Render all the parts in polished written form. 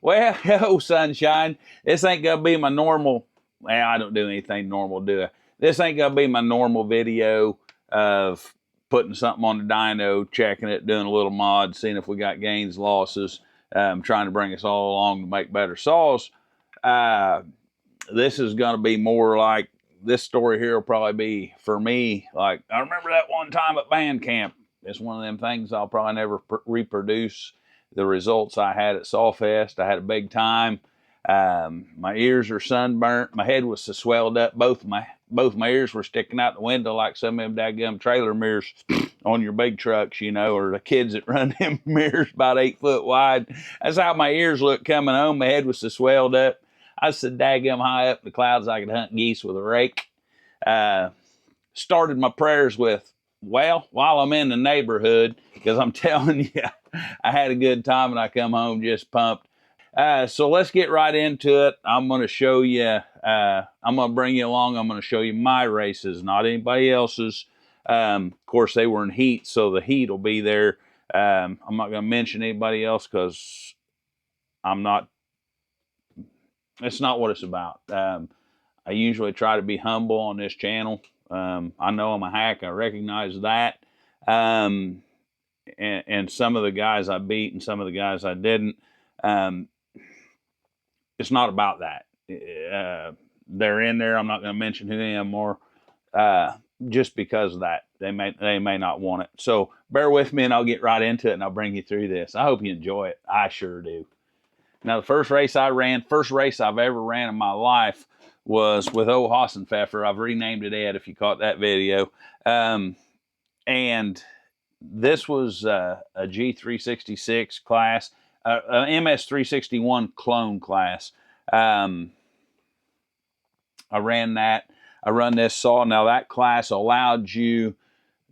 Well, oh, sunshine, this ain't gonna be my normal. Well, I don't do anything normal, do I? This ain't gonna be my normal video of putting something on the dyno, checking it, doing a little mod, seeing if we got gains, losses, trying to bring us all along to make better saws. This is gonna be more like this story here will probably be for me. Like, I remember that one time at band camp. It's one of them things I'll probably never reproduce. The results I had at SawFest. I had a big time. My ears are sunburnt. My head was so swelled up. Both my ears were sticking out the window like some of them daggum trailer mirrors on your big trucks, you know, or the kids that run them mirrors about 8 foot wide. That's how my ears looked coming home. My head was so swelled up. I was so daggum high up in the clouds I could hunt geese with a rake. Started my prayers with, well, while I'm in the neighborhood, because I'm telling you, I had a good time and I come home just pumped. So let's get right into it. I'm going to show you, I'm going to bring you along. I'm going to show you my races, not anybody else's. Of course, they were in heat, so the heat will be there. I'm not going to mention anybody else because it's not what it's about. I usually try to be humble on this channel. I know I'm a hack. I recognize that. And some of the guys I beat and some of the guys I didn't. It's not about that. They're in there. I'm not going to mention who they are just because of that. They may not want it. So bear with me and I'll get right into it and I'll bring you through this. I hope you enjoy it. I sure do. Now, the first race I've ever ran in my life was with old Hassenpfeffer. I've renamed it Ed, if you caught that video. And this was a G366 class, MS361 clone class. I ran that. I run this saw. Now, that class allowed you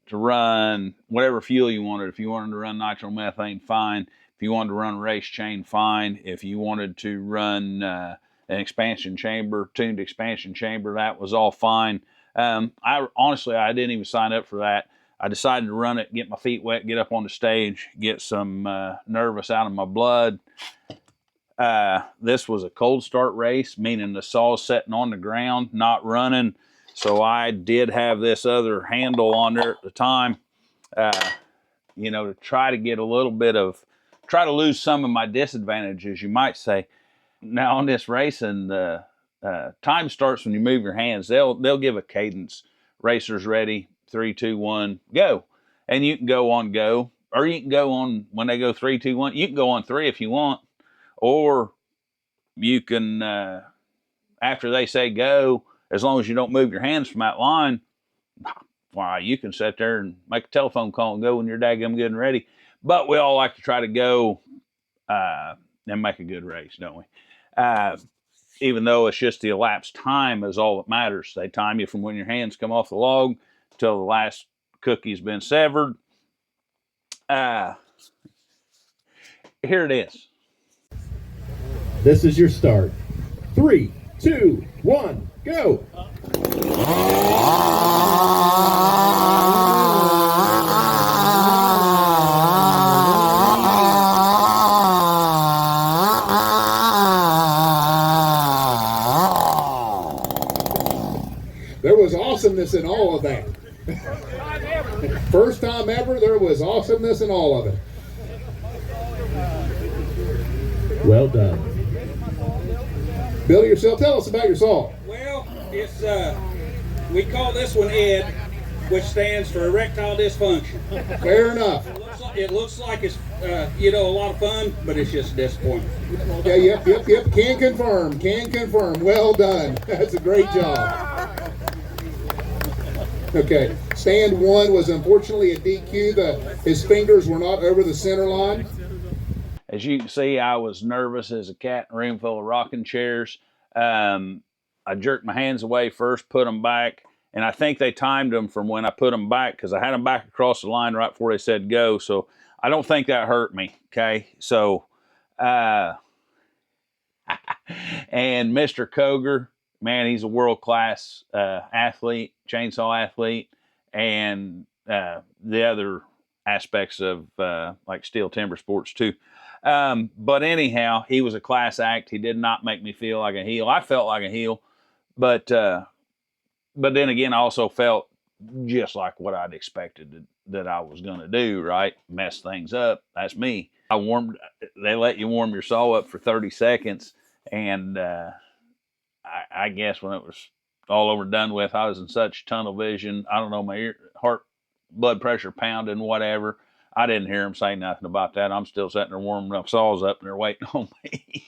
to run whatever fuel you wanted. If you wanted to run nitromethane, fine. If you wanted to run race chain, fine. If you wanted to run an expansion chamber, tuned expansion chamber, that was all fine. I didn't even sign up for that. I decided to run it, get my feet wet, get up on the stage, get some nervous out of my blood. This was a cold start race, meaning the saw's sitting on the ground, not running. So I did have this other handle on there at the time, you know, to try to get a little bit of, try to lose some of my disadvantages, you might say. Now on this racing, the time starts when you move your hands. They'll give a cadence. Racers ready, 3, 2, 1, go. And you can go on go, or you can go on when they go 3, 2, 1. You can go on 3 if you want, or you can after they say go, as long as you don't move your hands from that line, why, you can sit there and make a telephone call and go when you're daggum good and ready. But we all like to try to go and make a good race, don't we? Even though it's just the elapsed time is all that matters. They time you from when your hands come off the log till the last cookie's been severed. Here it is. This is your start. 3, 2, 1, go! There was awesomeness in all of that. First time ever, there was awesomeness in all of it. Well done. Billy, yourself, tell us about your saw. Well, it's we call this one ED, which stands for erectile dysfunction. Fair enough. It looks like it's you know, a lot of fun, but it's just disappointing. Yeah, yep. Can confirm. Well done. That's a great job. Okay, stand 1 was unfortunately a DQ. His fingers were not over the center line. As you can see, I was nervous as a cat in a room full of rocking chairs. I jerked my hands away first, put them back, and I think they timed them from when I put them back, because I had them back across the line right before they said go, so I don't think that hurt me, okay? So, and Mr. Koger, man, he's a world-class athlete, chainsaw athlete, and the other aspects of like steel timber sports too. But anyhow, he was a class act. He did not make me feel like a heel. I felt like a heel, but then again, I also felt just like what I'd expected that I was going to do, right? Mess things up. That's me. They let you warm your saw up for 30 seconds. And I guess when it was all over done with, I was in such tunnel vision. I don't know, my heart, blood pressure pounding, whatever. I didn't hear him say nothing about that. I'm still sitting there warming up saws up and they're waiting on me.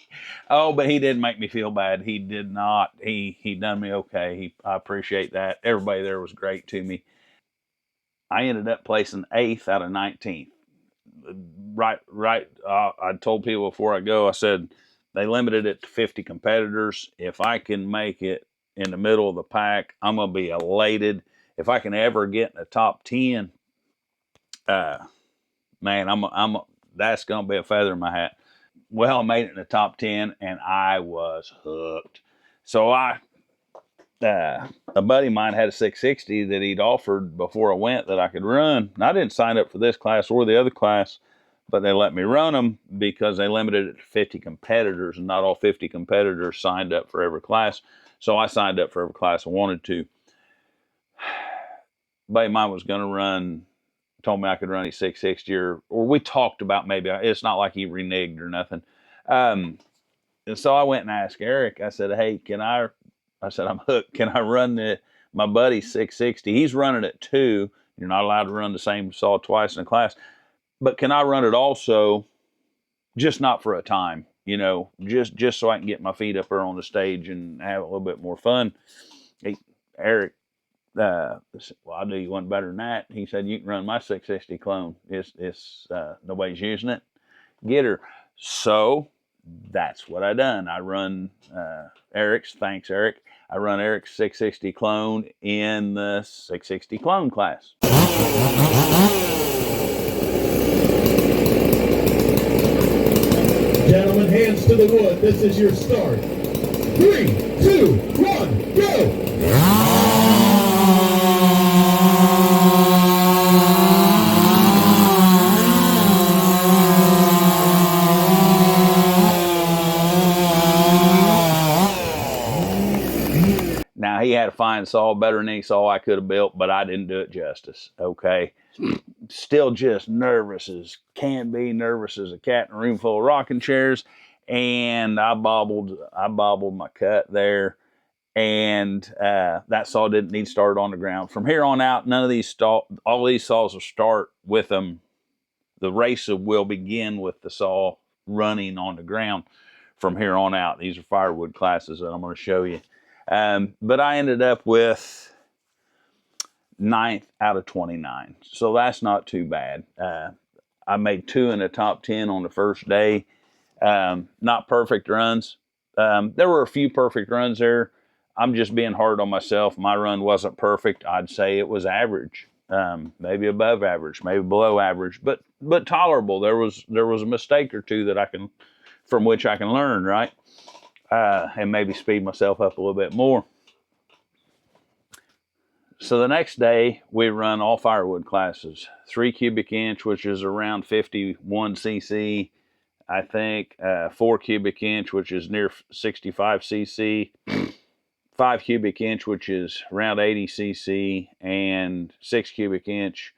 Oh, but he didn't make me feel bad. He did not. He done me okay. I appreciate that. Everybody there was great to me. I ended up placing 8th out of 19th. Right. I told people before I go, I said, they limited it to 50 competitors. If I can make it in the middle of the pack, I'm going to be elated. If I can ever get in the top 10, man, that's going to be a feather in my hat. Well, I made it in the top 10 and I was hooked. So a buddy of mine had a 660 that he'd offered before I went that I could run. And I didn't sign up for this class or the other class, but they let me run them because they limited it to 50 competitors, and not all 50 competitors signed up for every class. So I signed up for every class I wanted to. Buddy of mine was going to run, told me I could run a 660, or we talked about maybe. It's not like he reneged or nothing. And so I went and asked Eric. I said, hey, I said, I'm hooked. Can I run my buddy's 660? He's running it too. You're not allowed to run the same saw twice in a class. But can I run it also, just not for a time, just so I can get my feet up there on the stage and have a little bit more fun? Eric, well, I knew you wasn't better than that. He said, you can run my 660 clone. It's nobody's using it. Get her. So that's what I done. I run Eric's, thanks Eric. I run Eric's 660 clone in the 660 clone class. Gentlemen, hands to the wood. This is your start. 3, 2, 1, go! Now, he had a fine saw, better than any saw I could have built, but I didn't do it justice, okay? Still just nervous as can be, nervous as a cat in a room full of rocking chairs, and I bobbled my cut there, and that saw didn't need started on the ground. From here on out, all these saws will start with them. The race will begin with the saw running on the ground from here on out. These are firewood classes that I'm going to show you. But I ended up with 9th out of 29. So that's not too bad. I made 2 in the top 10 on the first day. Not perfect runs. There were a few perfect runs there. I'm just being hard on myself. My run wasn't perfect. I'd say it was average. Maybe above average, maybe below average, but tolerable. There was a mistake or two from which I can learn, right? And maybe speed myself up a little bit more. So the next day, we run all firewood classes. 3 cubic inch, which is around 51 cc. I think 4 cubic inch, which is near 65 cc. 5 cubic inch, which is around 80 cc. And 6 cubic inch,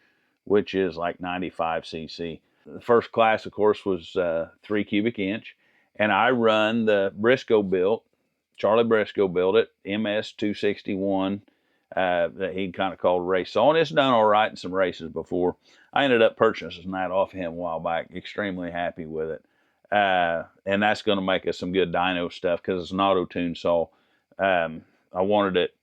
which is like 95 cc. The first class, of course, was 3 cubic inch. And I run the Briscoe built, Charlie Briscoe built it, MS 261, that he kind of called a race saw. And it's done all right in some races before. I ended up purchasing that off him a while back. Extremely happy with it. And that's going to make us some good dyno stuff because it's an auto-tune saw. I wanted it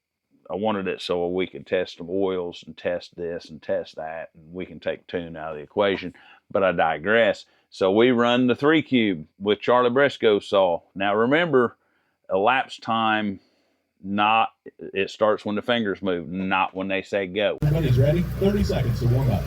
so we could test some oils and test this and test that, and we can take tune out of the equation. But I digress. So we run the 3 cube with Charlie Briscoe saw. Now remember, elapsed time, it starts when the fingers move, not when they say go. Everybody's ready? 30 seconds to warm up.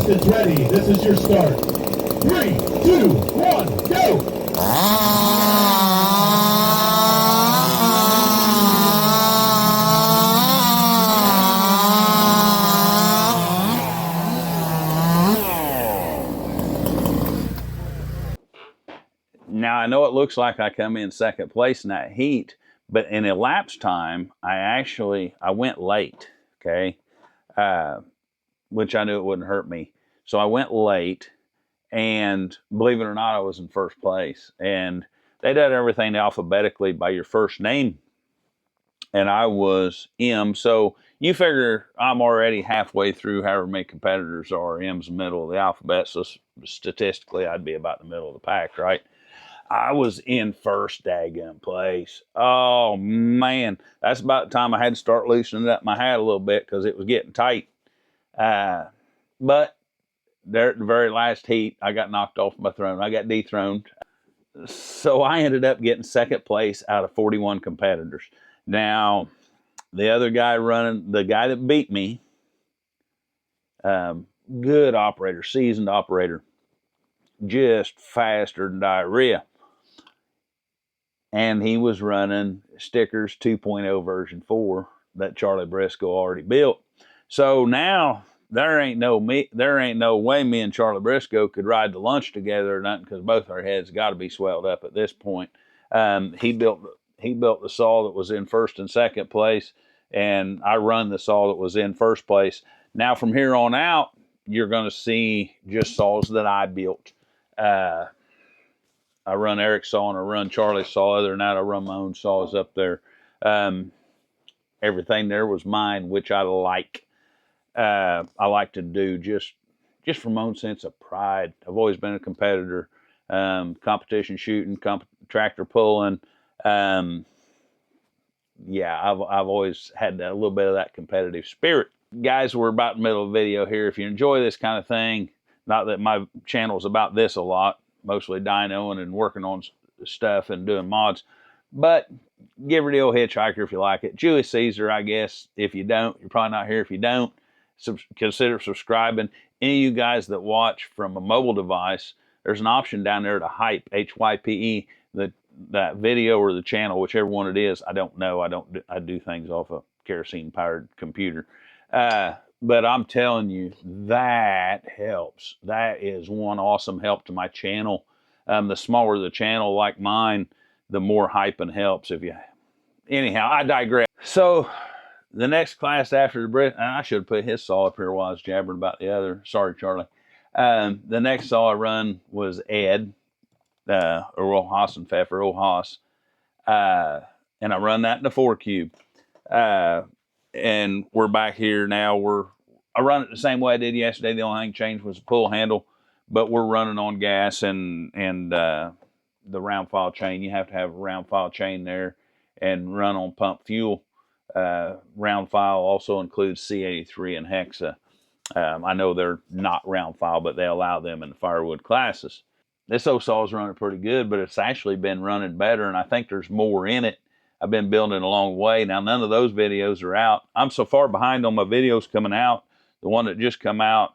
Contestants ready. This is your start. 3, 2, 1, go! Now, I know it looks like I come in second place in that heat, but in elapsed time, I went late, okay? Which I knew it wouldn't hurt me. So I went late, and believe it or not, I was in first place. And they did everything alphabetically by your first name, and I was M. So you figure I'm already halfway through however many competitors are. M's the middle of the alphabet, so statistically, I'd be about the middle of the pack, right? I was in first daggum place. Oh man, that's about the time I had to start loosening up my hat a little bit because it was getting tight. But there at the very last heat, I got knocked off my throne. I got dethroned. So I ended up getting second place out of 41 competitors. Now, the other guy running, the guy that beat me, good operator, seasoned operator, just faster than diarrhea. And he was running Stickers 2.0 version 4 that Charlie Briscoe already built. So now there ain't no way me and Charlie Briscoe could ride to lunch together or nothing because both our heads got to be swelled up at this point. He built the saw that was in first and second place, and I run the saw that was in first place. Now from here on out, you're going to see just saws that I built. I run Eric's saw and I run Charlie's saw. Other than that, I run my own saws up there. Everything there was mine, which I like. I like to do just from my own sense of pride. I've always been a competitor. Competition shooting, tractor pulling. Yeah, I've always had a little bit of that competitive spirit. Guys, we're about in the middle of the video here. If you enjoy this kind of thing, not that my channel is about this a lot, mostly dynoing and working on stuff and doing mods, but give her the old hitchhiker if you like it. Julius Caesar, I guess. If you don't, you're probably not here. If you don't, consider subscribing. Any of you guys that watch from a mobile device, there's an option down there to hype, HYPE, that video or the channel, whichever one it is. I don't know. I do things off a kerosene powered computer. But I'm telling you, that helps. That is one awesome help to my channel. The smaller the channel like mine, the more hyping helps. Anyhow, I digress. So the next class after the Brit, and I should have put his saw up here while I was jabbering about the other. Sorry, Charlie. The next saw I run was Ed, Earl Hassenpfeffer, Earl Haas. And I run that in the 4-cube. And we're back here now. I run it the same way I did yesterday. The only thing changed was the pull handle, but we're running on gas and the round file chain. You have to have a round file chain there and run on pump fuel. Round file also includes C83 and Hexa. I know they're not round file, but they allow them in the firewood classes. This old saw is running pretty good, but it's actually been running better, and I think there's more in it. I've been building a long way. Now, none of those videos are out. I'm so far behind on my videos coming out. The one that just come out,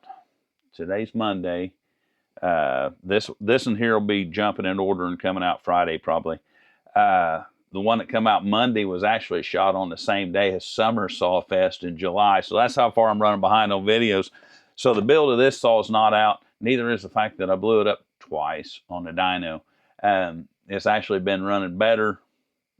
today's Monday. This one here will be jumping in order and coming out Friday probably. The one that come out Monday was actually shot on the same day as Summer SawFest in July. So that's how far I'm running behind on videos. So the build of this saw is not out. Neither is the fact that I blew it up twice on the dyno. It's actually been running better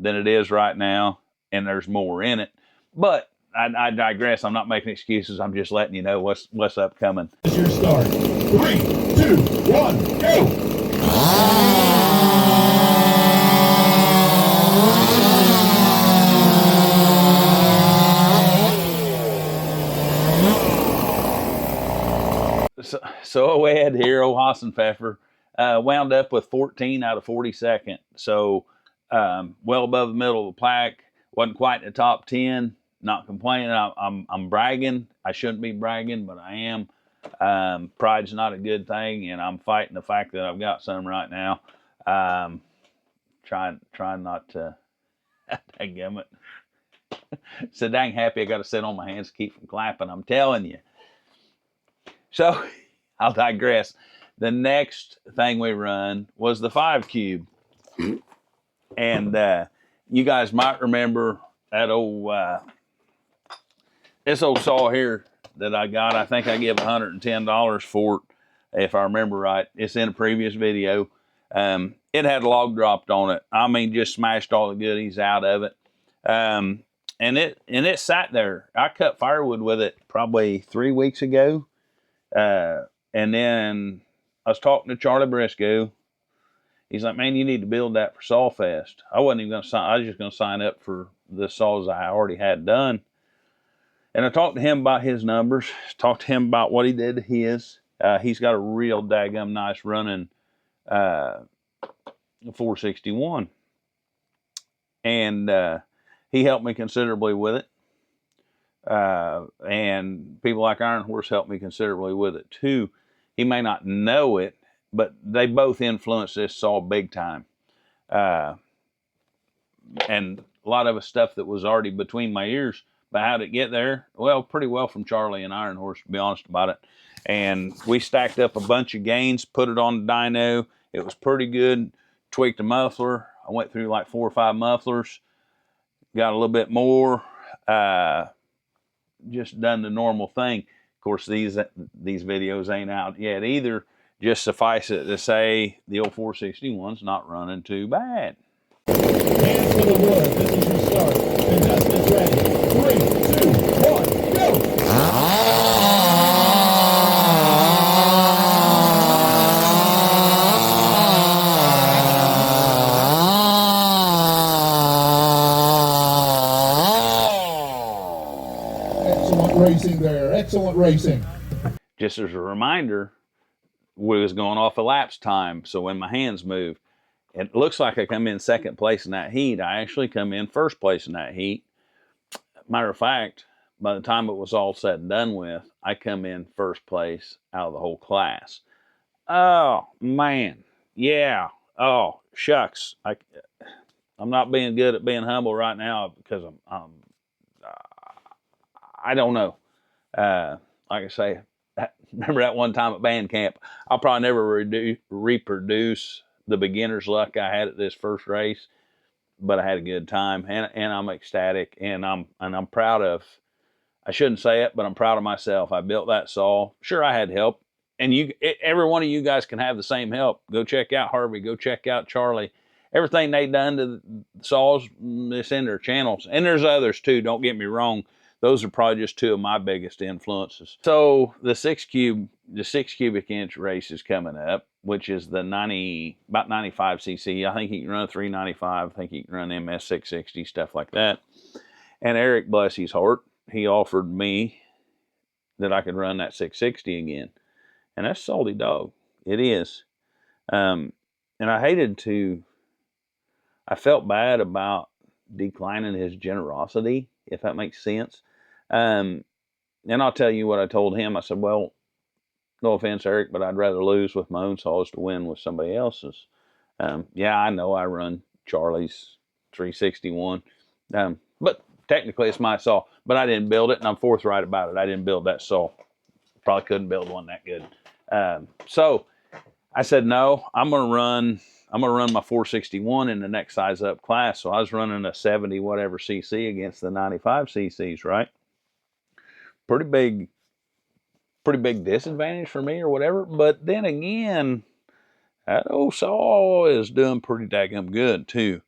than it is right now, and there's more in it. But I digress. I'm not making excuses. I'm just letting you know what's upcoming. This is your start. 3, 2, 1, go! So Ed here, old Hassenpfeffer, wound up with 14 out of 42nd. So well above the middle of the pack. Wasn't quite in the top 10. Not complaining. I'm bragging. I shouldn't be bragging, but I am. Pride's not a good thing, and I'm fighting the fact that I've got some right now. Trying not to. Dang it. So dang happy I got to sit on my hands to keep from clapping. I'm telling you. So I'll digress. The next thing we run was the 5 cube. And you guys might remember that this old saw here that I got. I think I give $110 for it, if I remember right. It's in a previous video. It had a log dropped on it. I mean, just smashed all the goodies out of it. And it sat there. I cut firewood with it probably 3 weeks ago. And then I was talking to Charlie Briscoe. He's like, man, you need to build that for SawFest. I wasn't even going to sign. I was just going to sign up for the saws I already had done. And I talked to him about his numbers. Talked to him about what he did to his. He's got a real daggum nice running 461. And he helped me considerably with it. And people like Iron Horse helped me considerably with it too. He may not know it, but they both influenced this saw big time. And a lot of the stuff that was already between my ears. But how did it get there? Well, pretty well from Charlie and Iron Horse, to be honest about it. And we stacked up a bunch of gains, put it on the dyno. It was pretty good. Tweaked the muffler. I went through like 4 or 5 mufflers. Got a little bit more. Just done the normal thing. Of course, these videos ain't out yet either. Just suffice it to say, the old 461's not running too bad. Hands to the wood. This is your start. Contestants ready. 3, 2, 1, go! Excellent racing there. Excellent racing. Just as a reminder, we was going off of lapse time, so when my hands move, it looks like I come in second place in that heat. I actually come in first place in that heat. Matter of fact, by the time it was all said and done with, I come in first place out of the whole class. Oh, man. Yeah. Oh, shucks. I'm not being good at being humble right now because I don't know. Like I say, remember that one time at band camp? I'll probably never reproduce the beginner's luck I had at this first race, but I had a good time, and I'm ecstatic, and I'm proud of. I shouldn't say it, but I'm proud of myself. I built that saw. Sure, I had help, and every one of you guys can have the same help. Go check out Harvey. Go check out Charlie. Everything they done to the saws, it's in their channels, and there's others too. Don't get me wrong. Those are probably just 2 of my biggest influences. So the 6 cubic inch race is coming up, which is the about 95 cc. I think you can run 395. I think you can run MS 660, stuff like that. And Eric, bless his heart, he offered me that I could run that 660 again. And that's salty dog. It is. And I felt bad about declining his generosity, if that makes sense. And I'll tell you what I told him. I said, well, no offense, Eric, but I'd rather lose with my own saws to win with somebody else's. Yeah, I know I run Charlie's 361. But technically it's my saw. But I didn't build it, and I'm forthright about it. I didn't build that saw. Probably couldn't build one that good. So I said, no, I'm gonna run my 461 in the next size up class. So I was running a 70 whatever cc against the 95 cc's, right? Pretty big disadvantage for me or whatever. But then again, that old saw is doing pretty daggum good too.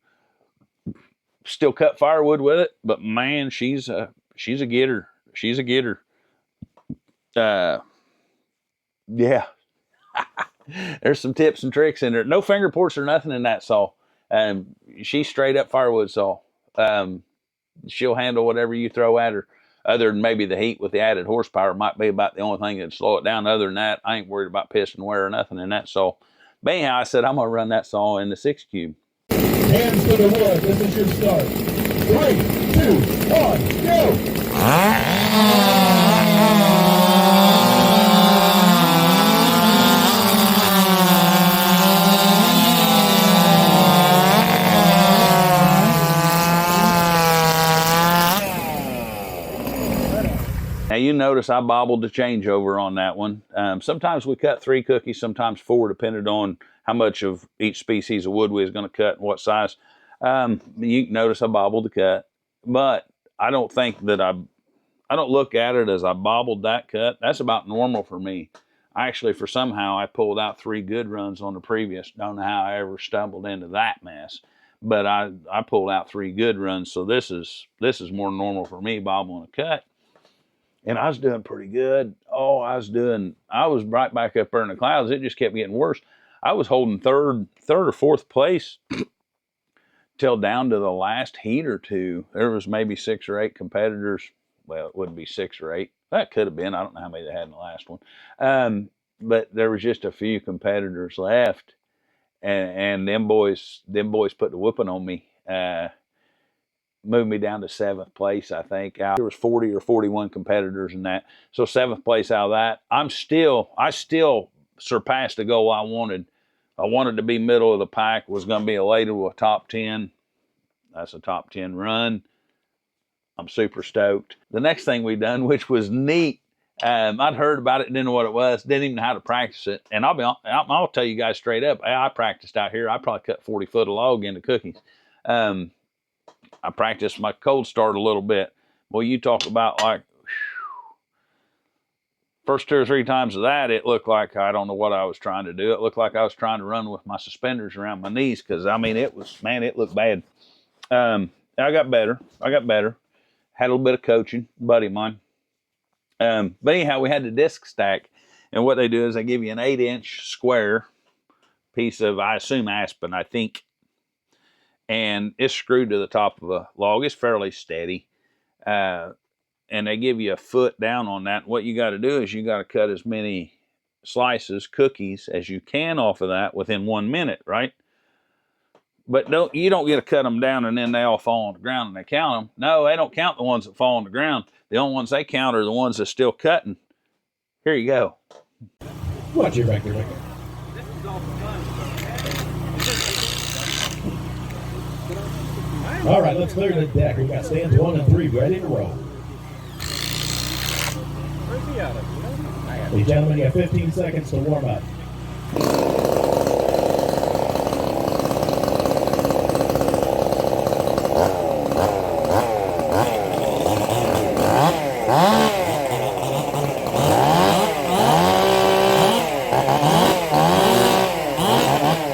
Still cut firewood with it, but man, she's a getter. She's a getter. Yeah. There's some tips and tricks in there. No finger ports or nothing in that saw. She's straight up firewood saw. She'll handle whatever you throw at her. Other than maybe the heat with the added horsepower might be about the only thing that'd slow it down. Other than that, I ain't worried about piston wear or nothing in that saw. But anyhow, I said I'm gonna run that saw in the 6 cube. Hands to the wood. This is your start. 3, 2, 1, go! you notice I bobbled the changeover on that one. Sometimes we cut 3 cookies, sometimes 4, depending on how much of each species of wood we was going to cut and what size. You can notice I bobbled the cut, but I don't think that I don't look at it as I bobbled that cut. That's about normal for me. Actually, for somehow I pulled out 3 good runs on the previous. Don't know how I ever stumbled into that mess, but I pulled out 3 good runs. So this is more normal for me, bobbling a cut. And I was doing pretty good. Oh, I was right back up there in the clouds. It just kept getting worse. I was holding third or fourth place till down to the last heat or 2. There was maybe 6 or 8 competitors. Well, it wouldn't be 6 or 8. That could have been. I don't know how many they had in the last one. But there was just a few competitors left. And them boys put the whooping on me. Moved me down to 7th place, I think. There was 40 or 41 competitors in that. So 7th place out of that. I still surpassed the goal I wanted. I wanted to be middle of the pack, was going to be elated with a top 10. That's a top 10 run. I'm super stoked. The next thing we done, which was neat, I'd heard about it, didn't know what it was, didn't even know how to practice it. And I'll tell you guys straight up, I practiced out here. I probably cut 40 foot of log into cookies. I practiced my cold start a little bit. Boy, you talk about like, first 2 or 3 times of that, it looked like I don't know what I was trying to do. It looked like I was trying to run with my suspenders around my knees because, I mean, it looked bad. I got better. Had a little bit of coaching, buddy of mine. But anyhow, we had the disc stack. And what they do is they give you an 8-inch square piece of, I assume, aspen, I think. And it's screwed to the top of a log. It's fairly steady. And they give you a foot down on that. What you got to do is you got to cut as many slices, cookies, as you can off of that within 1 minute, right? But you don't get to cut them down and then they all fall on the ground and they count them. No, they don't count the ones that fall on the ground. The only ones they count are the ones that's still cutting. Here you go. Watch your record. All right, let's clear the deck. We've got stands 1 and 3 ready to roll. Hey, gentlemen, you have 15 seconds to warm up.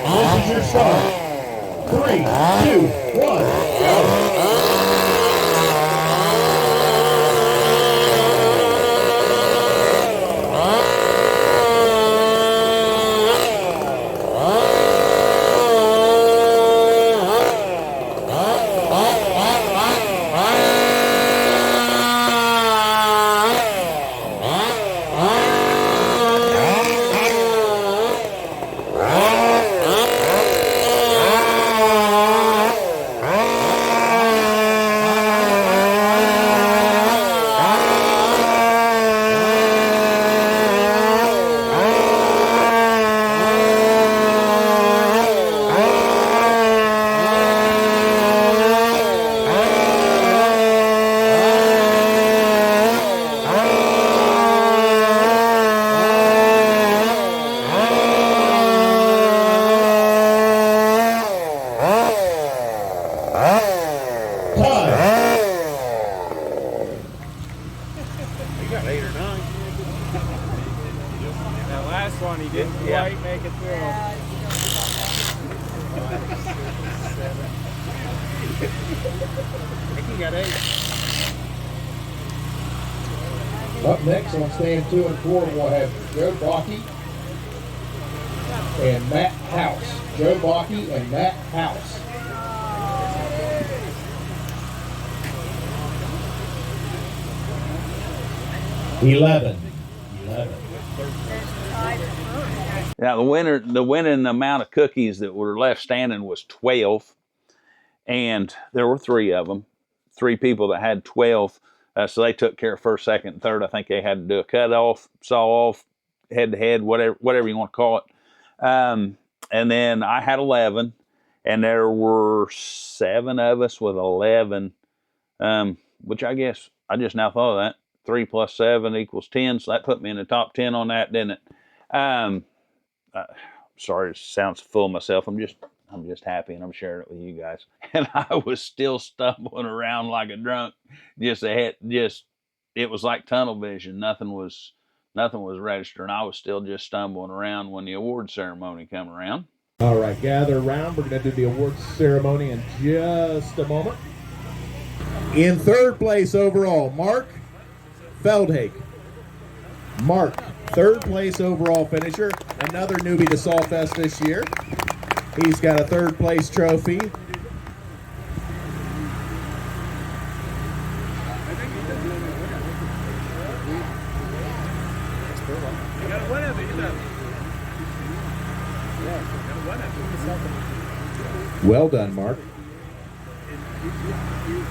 This is your start. 3, 2, 1, go! One he didn't quite make it through. I think he got 8. Up next on stand 2 and 4, we'll have Joe Bakke and Matt House. Joe Bakke and Matt House. Eleven. Now the winning amount of cookies that were left standing was 12, and there were 3 of them. 3 people that had 12, so they took care of first, second, and third. I think they had to do a cut off, saw off, head to head, whatever you want to call it. And then I had 11, and there were 7 of us with 11, which I guess I just now thought of that. 3 plus 7 equals 10. So that put me in the top 10 on that, didn't it? Sorry, it sounds full of myself. I'm just happy, and I'm sharing it with you guys. And I was still stumbling around like a drunk. It was like tunnel vision. Nothing was registering. I was still just stumbling around when the award ceremony come around. All right, gather around. We're going to do the awards ceremony in just a moment. In third place overall, Mark Feldhake. Mark, third place overall finisher. Another newbie to SawFest this year. He's got a third place trophy. Well done, Mark.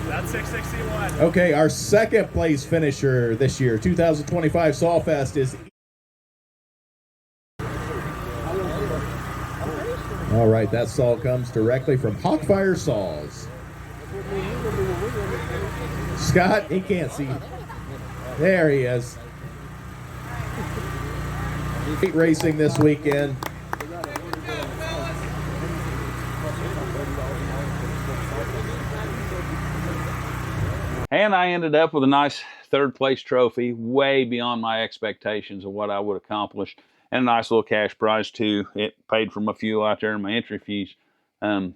That's 661. Okay, our second place finisher this year, 2025 SawFest is... All right, that saw comes directly from Hawkfire Saws. Scott, he can't see. There he is. Racing this weekend. And I ended up with a nice third place trophy, way beyond my expectations of what I would accomplish, and a nice little cash prize too. It paid for my fuel out there and my entry fees. I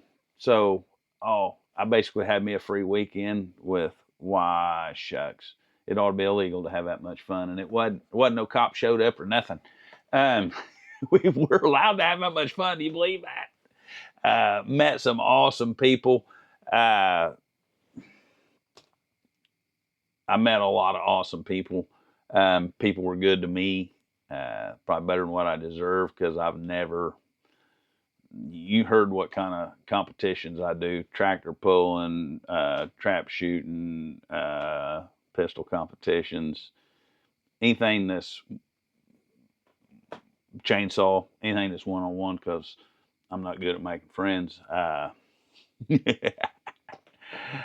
basically had me a free weekend with, why shucks, it ought to be illegal to have that much fun. And it wasn't no cop showed up or nothing. We were allowed to have that much fun. Do you believe that? Met some awesome people. I met a lot of awesome people. People were good to me, probably better than what I deserve, because you heard what kind of competitions I do: tractor pulling, trap shooting, pistol competitions, anything that's chainsaw, anything that's one-on-one, because I'm not good at making friends. I've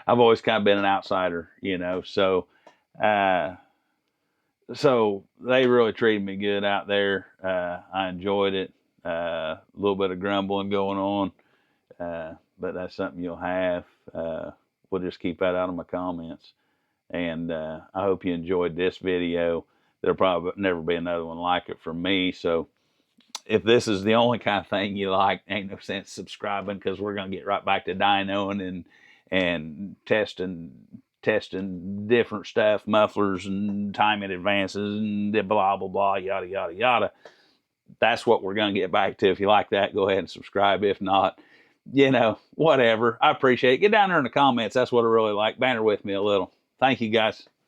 always kind of been an outsider, so they really treated me good out there. I enjoyed it. A little bit of grumbling going on, but that's something you'll have. We'll just keep that out of my comments. And I hope you enjoyed this video. There'll probably never be another one like it from me. So if this is the only kind of thing you like, ain't no sense subscribing, because we're going to get right back to dynoing and testing different stuff, mufflers and timing advances and blah, blah, blah, yada, yada, yada. That's what we're going to get back to. If you like that, go ahead and subscribe. If not, whatever. I appreciate it. Get down there in the comments. That's what I really like. Banter with me a little. Thank you, guys.